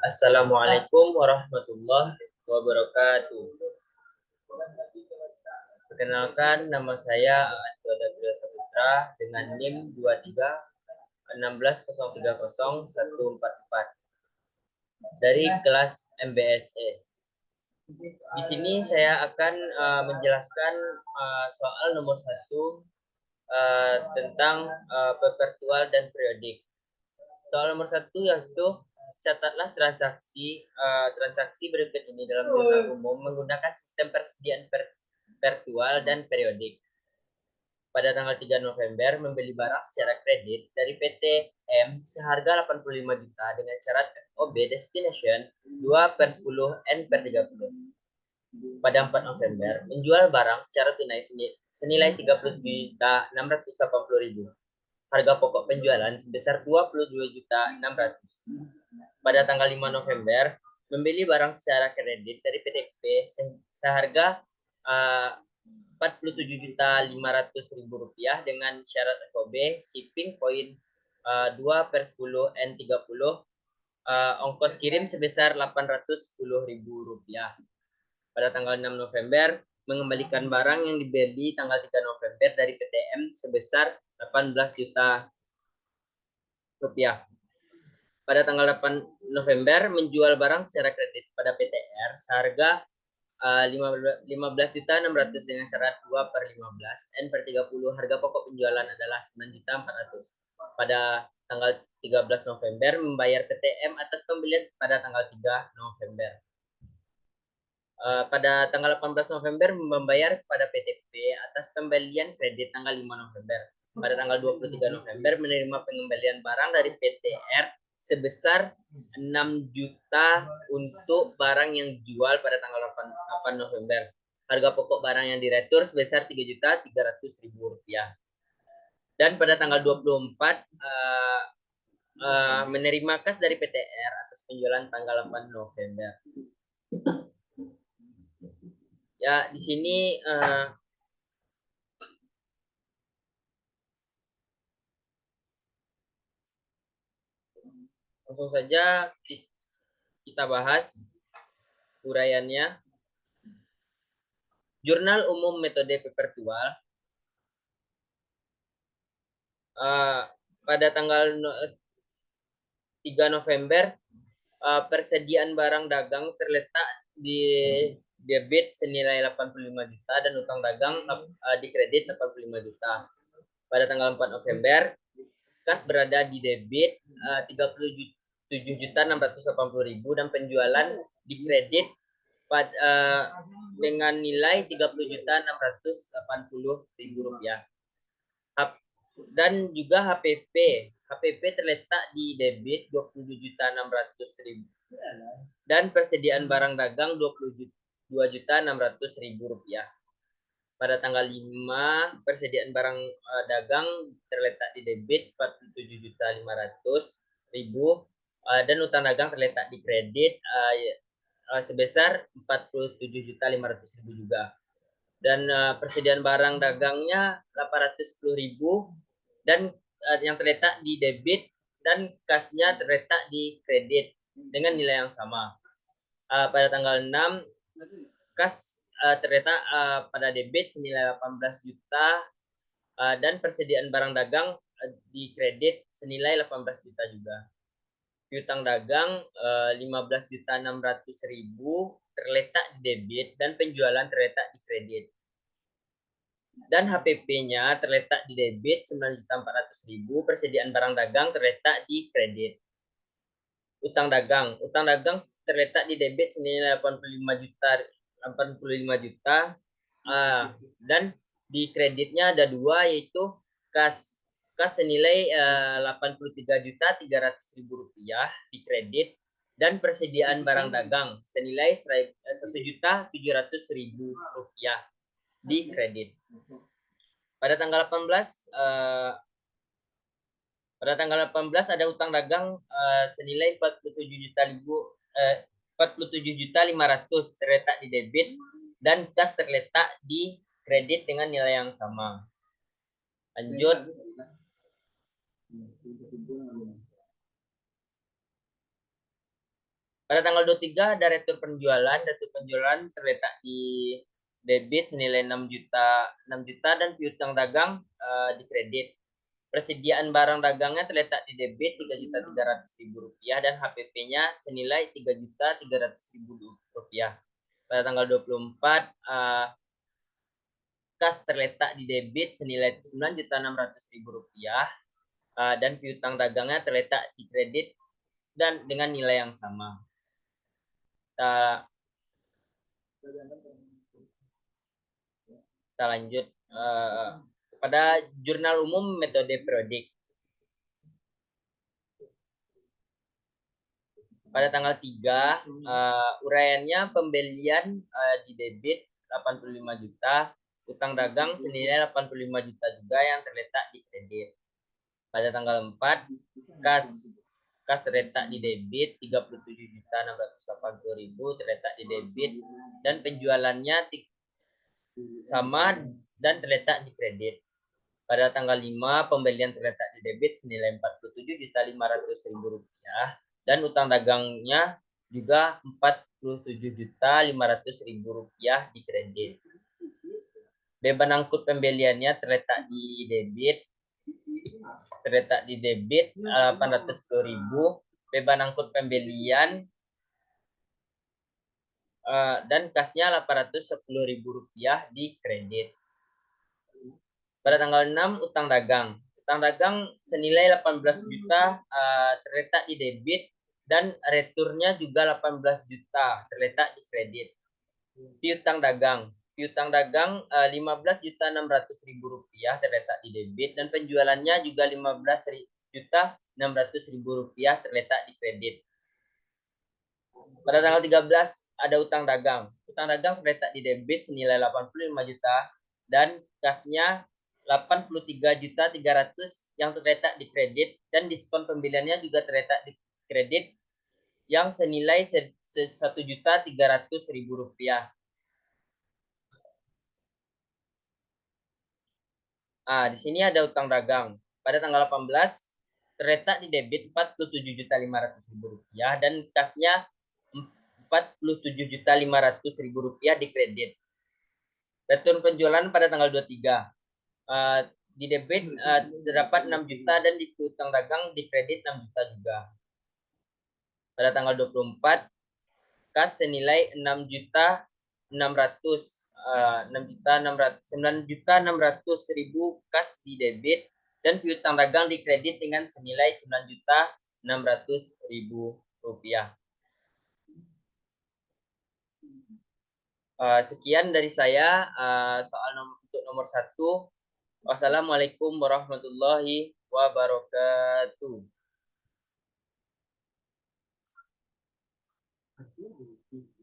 Assalamualaikum warahmatullahi wabarakatuh. Perkenalkan, nama saya Anto Dabil Saputra dengan NIM 2316030144 dari kelas MBSE. Di sini saya akan menjelaskan soal nomor 1 tentang perpetual dan periodik. Soal nomor 1 yaitu catatlah transaksi berikut ini dalam jurnal umum menggunakan sistem persediaan perpetual dan periodik. Pada tanggal 3 November membeli barang secara kredit dari PT M seharga 85 juta dengan syarat FOB destination 2/10 N/30. Pada 4 November menjual barang secara tunai senilai 30.680.000. Harga pokok penjualan sebesar 22.600. Pada tanggal 5 November membeli barang secara kredit dari PT P seharga 47.500.000 dengan syarat FOB shipping point 2/10 N30, ongkos kirim sebesar 810.000 rupiah. Pada tanggal 6 November mengembalikan barang yang dibeli tanggal 3 November dari PTM sebesar 18 juta rupiah. Pada tanggal 8 November menjual barang secara kredit pada PTR seharga 15.600 dengan syarat 2/15 N/30. Harga pokok penjualan adalah 9.400. Pada tanggal 13 November membayar PTM atas pembelian pada tanggal 3 November. Pada tanggal 18 November membayar kepada PTP atas pembelian kredit tanggal 5 November. Pada tanggal 23 November menerima pengembalian barang dari PTR sebesar 6 juta untuk barang yang dijual pada tanggal 8 November. Harga pokok barang yang diretur sebesar 3.300.000 rupiah. Dan pada tanggal 24 menerima kas dari PTR atas penjualan tanggal 8 November. Ya, di sini langsung saja kita bahas uraiannya. Jurnal umum metode perpetual pada tanggal 3 November persediaan barang dagang terletak di debit senilai 85 juta dan utang dagang di kredit 85 juta. Pada tanggal 4 November kas berada di debit 37.680.000 dan penjualan di kredit dengan nilai 30.680.000 rupiah. Dan juga HPP terletak di debit 27.600.000 dan persediaan barang dagang 22.600.000 rupiah. Pada tanggal 5 persediaan barang dagang terletak di debit 47.500.000 dan utang dagang terletak di kredit sebesar 47.500.000 juga. Dan persediaan barang dagangnya 810.000 dan yang terletak di debit dan kasnya terletak di kredit dengan nilai yang sama. Pada tanggal 6 kas terletak pada debit senilai 18 juta dan persediaan barang dagang di kredit senilai 18 juta juga. Piutang dagang 15.600.000 terletak di debit dan penjualan terletak di kredit. Dan HPP-nya terletak di debit 9.400.000, persediaan barang dagang terletak di kredit. Utang dagang terletak di debit senilai 85 juta dan di kreditnya ada dua, yaitu kas senilai 83.300.000 rupiah di kredit dan persediaan barang dagang senilai 1.700.000 rupiah di kredit. Pada tanggal 18 ada utang dagang senilai 47.500 terletak di debit dan kas terletak di kredit dengan nilai yang sama. Lanjut. Pada tanggal 23 ada retur penjualan. Retur penjualan terletak di debit senilai 6 juta dan piutang dagang di kredit. Persediaan barang dagangnya terletak di debit 3.300.000 rupiah dan HPP-nya senilai 3.300.000 rupiah. Pada tanggal 24 kas terletak di debit senilai 9.600.000 rupiah dan piutang dagangnya terletak di kredit dan dengan nilai yang sama. Kita lanjut pada jurnal umum metode periodik. Pada tanggal 3 uraiannya pembelian di debit 85 juta, utang dagang senilai 85 juta juga yang terletak di kredit. Pada tanggal 4 kas terletak di debit 37.680.000 terletak di debit dan penjualannya sama dan terletak di kredit. Pada tanggal 5 pembelian terletak di debit senilai 47.500.000 rupiah dan utang dagangnya juga 47.500.000 rupiah di kredit. Beban angkut pembeliannya terletak di debit 810.000, beban angkut pembelian dan kasnya 810.000 rupiah di kredit. Pada tanggal 6 utang dagang. Utang dagang senilai 18 juta terletak di debit dan returnya juga 18 juta terletak di kredit. Piutang dagang. Piutang dagang 15.600.000 rupiah terletak di debit dan penjualannya juga 15.600.000 rupiah terletak di kredit. Pada tanggal 13 ada utang dagang. Utang dagang terletak di debit senilai 85 juta dan kasnya 83.300 yang terletak di kredit dan diskon pembeliannya juga terletak di kredit yang senilai 1.300.000 rupiah. Di sini ada utang dagang. Pada tanggal 18 terletak di debit 47.500.000 rupiah dan kasnya 47.500.000 rupiah di kredit. Return penjualan pada tanggal 23. Di debit terdapat 6 juta dan di utang dagang di kredit 6 juta juga. Pada tanggal 24 kas senilai 9.600.000 kas di debit dan piutang dagang di kredit dengan senilai 9.600.000 rupiah. Sekian dari saya soal untuk nomor 1. Wassalamualaikum warahmatullahi wabarakatuh.